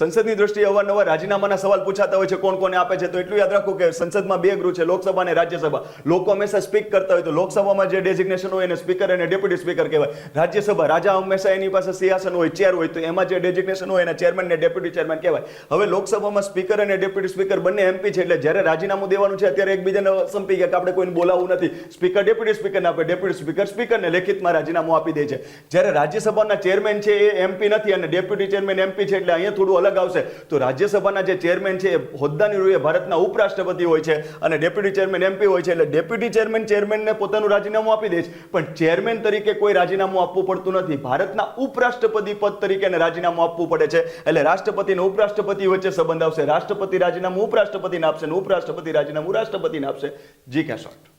સંસદની દ્રષ્ટિએ અવારનવાર રાજીનામાના સવાલ પૂછાતા હોય છે, કોણ કોને આપે છે. તો એટલું યાદ રાખો કે સંસદમાં બે ગૃહ છે, લોકસભા અને રાજ્યસભા. લોકો હંમેશા સ્પીક કરતા હોય તો લોકસભામાં જે ડેઝિગ્નેશન હોય એને સ્પીકર અને ડેપ્યુટી સ્પીકર કહેવાય. રાજ્યસભા રાજા હંમેશા એની પાસે સિંહાસન હોય, ચેર હોય, તો એમાં જે ડેઝિગ્નેશન હોય એના ચેરમેન ને ડેપ્યુટી ચેરમેન કહેવાય. હવે લોકસભામાં સ્પીકર અને ડેપ્યુટી સ્પીકર બંને એમપી છે, એટલે જ્યારે રાજીનામું દેવાનું છે અત્યારે એકબીજાને સંપી ગયા કે આપણે કોઈને બોલાવવું નથી. સ્પીકર ડેપ્યુટી સ્પીકરને આપે, ડેપ્યુટી સ્પીકર સ્પીકરને લેખિતમાં રાજીનામું આપી દે છે. જ્યારે રાજ્યસભાના ચેરમેન છે એ એમપી નથી અને ડેપ્યુટી ચેરમેન એમપી છે, એટલે અહીંયા થોડું અલગ આવશે. તો રાજ્યસભાના જે ચેરમેન છે એ હોદ્દાની રૂએ ભારતના ઉપરાષ્ટ્રપતિ હોય છે અને ડેપ્યુટી ચેરમેન એમપી હોય છે. એટલે ડેપ્યુટી ચેરમેન ચેરમેનને પોતાનું રાજીનામું આપી દે છે, પણ ચેરમેન તરીકે કોઈ રાજીનામું આપવું પડતું નથી. ભારતના ઉપરાષ્ટ્રપતિ પદ તરીકે રાજીનામું આપવું પડે છે. એટલે રાષ્ટ્રપતિ અને ઉપરાષ્ટ્રપતિ વચ્ચે સંબંધ આવશે. રાષ્ટ્રપતિ રાજીનામું ઉપરાષ્ટ્રપતિને આપશે અને ઉપરાષ્ટ્રપતિ રાજીનામું રાષ્ટ્રપતિને આપશે. જી કે શોર્ટ.